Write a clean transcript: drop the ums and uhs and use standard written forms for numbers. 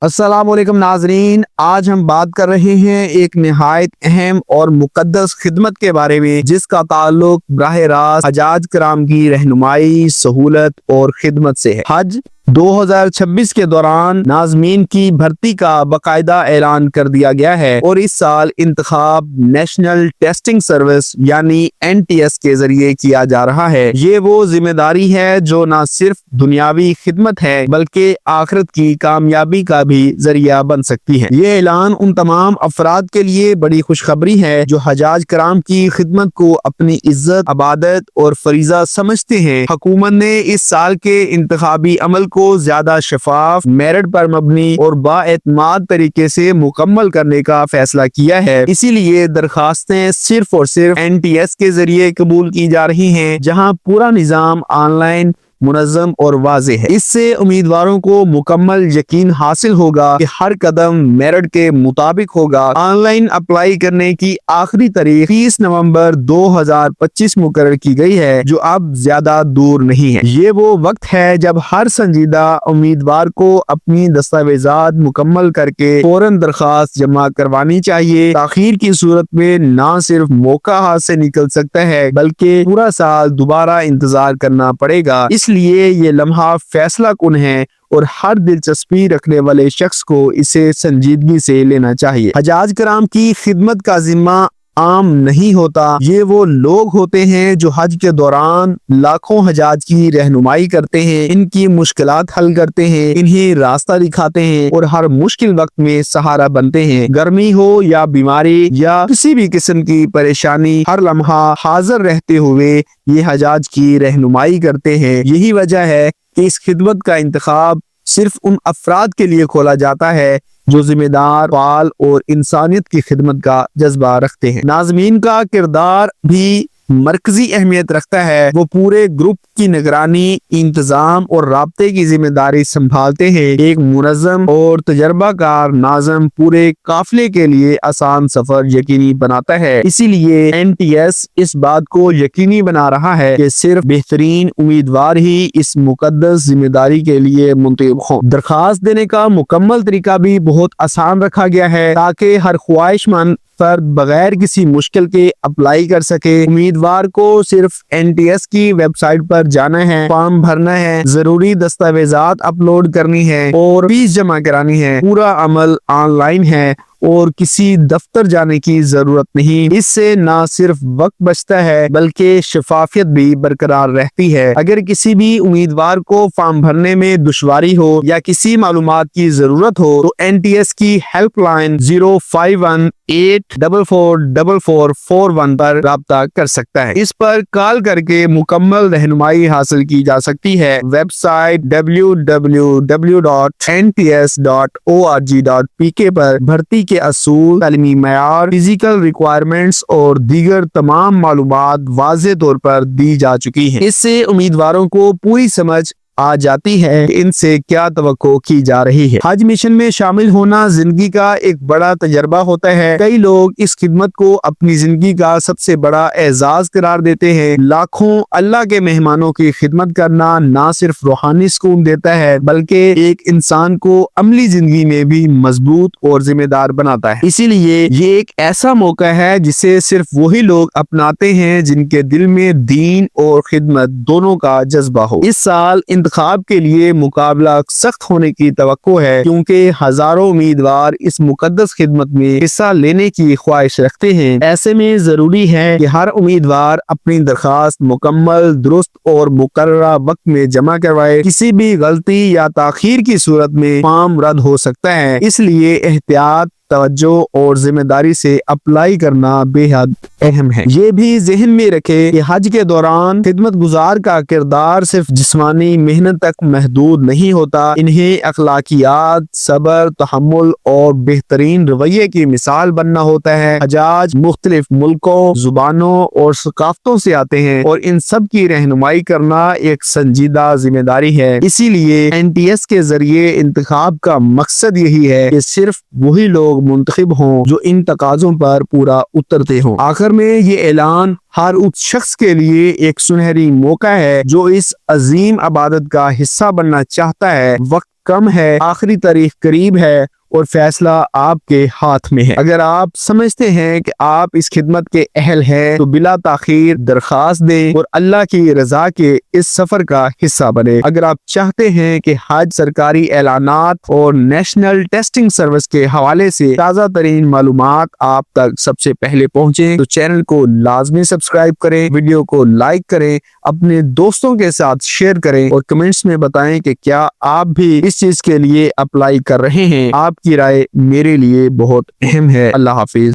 السلام علیکم ناظرین، آج ہم بات کر رہے ہیں ایک نہایت اہم اور مقدس خدمت کے بارے میں جس کا تعلق براہ راست حجاج کرام کی رہنمائی، سہولت اور خدمت سے ہے۔ حج 2026 کے دوران ناظمین کی بھرتی کا باقاعدہ اعلان کر دیا گیا ہے اور اس سال انتخاب نیشنل ٹیسٹنگ سروس یعنی NTS کے ذریعے کیا جا رہا ہے۔ یہ وہ ذمہ داری ہے جو نہ صرف دنیاوی خدمت ہے بلکہ آخرت کی کامیابی کا بھی ذریعہ بن سکتی ہے۔ یہ اعلان ان تمام افراد کے لیے بڑی خوشخبری ہے جو حجاج کرام کی خدمت کو اپنی عزت، عبادت اور فریضہ سمجھتے ہیں۔ حکومت نے اس سال کے انتخابی عمل کو زیادہ شفاف، میرٹ پر مبنی اور بااعتماد طریقے سے مکمل کرنے کا فیصلہ کیا ہے۔ اسی لیے درخواستیں صرف اور صرف NTS کے ذریعے قبول کی جا رہی ہیں، جہاں پورا نظام آن لائن، منظم اور واضح ہے۔ اس سے امیدواروں کو مکمل یقین حاصل ہوگا کہ ہر قدم میرٹ کے مطابق ہوگا۔ آن لائن اپلائی کرنے کی آخری تاریخ 30 نومبر 2025 مقرر کی گئی ہے، جو اب زیادہ دور نہیں ہے۔ یہ وہ وقت ہے جب ہر سنجیدہ امیدوار کو اپنی دستاویزات مکمل کر کے فوراً درخواست جمع کروانی چاہیے۔ تاخیر کی صورت میں نہ صرف موقع ہاتھ سے نکل سکتا ہے بلکہ پورا سال دوبارہ انتظار کرنا پڑے گا۔ اس لیے یہ لمحہ فیصلہ کن ہے اور ہر دلچسپی رکھنے والے شخص کو اسے سنجیدگی سے لینا چاہیے۔ حجاج کرام کی خدمت کا ذمہ عام نہیں ہوتا، یہ وہ لوگ ہوتے ہیں جو حج کے دوران لاکھوں حجاج کی رہنمائی کرتے ہیں، ان کی مشکلات حل کرتے ہیں، انہیں راستہ دکھاتے ہیں اور ہر مشکل وقت میں سہارا بنتے ہیں۔ گرمی ہو یا بیماری یا کسی بھی قسم کی پریشانی، ہر لمحہ حاضر رہتے ہوئے یہ حجاج کی رہنمائی کرتے ہیں۔ یہی وجہ ہے کہ اس خدمت کا انتخاب صرف ان افراد کے لیے کھولا جاتا ہے جو ذمہ دار، فعال اور انسانیت کی خدمت کا جذبہ رکھتے ہیں۔ ناظمین کا کردار بھی مرکزی اہمیت رکھتا ہے۔ وہ پورے گروپ کی نگرانی، انتظام اور رابطے کی ذمہ داری سنبھالتے ہیں۔ ایک منظم اور تجربہ کار ناظم پورے قافلے کے لیے آسان سفر یقینی بناتا ہے۔ اسی لیے NTS اس بات کو یقینی بنا رہا ہے کہ صرف بہترین امیدوار ہی اس مقدس ذمہ داری کے لیے منتخب ہوں۔ درخواست دینے کا مکمل طریقہ بھی بہت آسان رکھا گیا ہے تاکہ ہر خواہش مند فرد بغیر کسی مشکل کے اپلائی کر سکے۔ امیدوار کو صرف NTS کی ویب سائٹ پر جانا ہے، فارم بھرنا ہے، ضروری دستاویزات اپلوڈ کرنی ہے اور فیس جمع کرانی ہے۔ پورا عمل آن لائن ہے اور کسی دفتر جانے کی ضرورت نہیں۔ اس سے نہ صرف وقت بچتا ہے بلکہ شفافیت بھی برقرار رہتی ہے۔ اگر کسی بھی امیدوار کو فارم بھرنے میں دشواری ہو یا کسی معلومات کی ضرورت ہو تو NTS کی ہیلپ لائن 05184444441 پر رابطہ کر سکتا ہے۔ اس پر کال کر کے مکمل رہنمائی حاصل کی جا سکتی ہے۔ ویب سائٹ www.nts.org.pk پر بھرتی کے اصول، تعلیمی معیار، فزیکل ریکوائرمنٹس اور دیگر تمام معلومات واضح طور پر دی جا چکی ہیں۔ اس سے امیدواروں کو پوری سمجھ آ جاتی ہے کہ ان سے کیا توقع کی جا رہی ہے۔ حج مشن میں شامل ہونا زندگی کا ایک بڑا تجربہ ہوتا ہے۔ کئی لوگ اس خدمت کو اپنی زندگی کا سب سے بڑا اعزاز قرار دیتے ہیں۔ لاکھوں اللہ کے مہمانوں کی خدمت کرنا نہ صرف روحانی سکون دیتا ہے بلکہ ایک انسان کو عملی زندگی میں بھی مضبوط اور ذمہ دار بناتا ہے۔ اسی لیے یہ ایک ایسا موقع ہے جسے صرف وہی لوگ اپناتے ہیں جن کے دل میں دین اور خدمت دونوں کا جذبہ ہو۔ اس سال انتخاب کے لیے مقابلہ سخت ہونے کی توقع ہے کیونکہ ہزاروں امیدوار اس مقدس خدمت میں حصہ لینے کی خواہش رکھتے ہیں۔ ایسے میں ضروری ہے کہ ہر امیدوار اپنی درخواست مکمل، درست اور مقررہ وقت میں جمع کروائے۔ کسی بھی غلطی یا تاخیر کی صورت میں فارم رد ہو سکتا ہے، اس لیے احتیاط، توجہ اور ذمہ داری سے اپلائی کرنا بے حد اہم ہے۔ یہ بھی ذہن میں رکھے کہ حج کے دوران خدمت گزار کا کردار صرف جسمانی محنت تک محدود نہیں ہوتا، انہیں اخلاقیات، صبر، تحمل اور بہترین رویے کی مثال بننا ہوتا ہے۔ حجاج مختلف ملکوں، زبانوں اور ثقافتوں سے آتے ہیں اور ان سب کی رہنمائی کرنا ایک سنجیدہ ذمہ داری ہے۔ اسی لیے NTS کے ذریعے انتخاب کا مقصد یہی ہے کہ صرف وہی لوگ لوگ منتخب ہوں جو ان تقاضوں پر پورا اترتے ہوں۔ آخر میں یہ اعلان ہر اس شخص کے لیے ایک سنہری موقع ہے جو اس عظیم عبادت کا حصہ بننا چاہتا ہے۔ وقت کم ہے، آخری تاریخ قریب ہے اور فیصلہ آپ کے ہاتھ میں ہے۔ اگر آپ سمجھتے ہیں کہ آپ اس خدمت کے اہل ہیں تو بلا تاخیر درخواست دیں اور اللہ کی رضا کے اس سفر کا حصہ بنیں۔ اگر آپ چاہتے ہیں کہ حج سرکاری اعلانات اور نیشنل ٹیسٹنگ سروس کے حوالے سے تازہ ترین معلومات آپ تک سب سے پہلے پہنچیں تو چینل کو لازمی سبسکرائب کریں، ویڈیو کو لائک کریں، اپنے دوستوں کے ساتھ شیئر کریں اور کمنٹس میں بتائیں کہ کیا آپ بھی اس چیز کے لیے اپلائی کر رہے ہیں۔ آپ کی رائے میرے لیے بہت اہم ہے۔ اللہ حافظ۔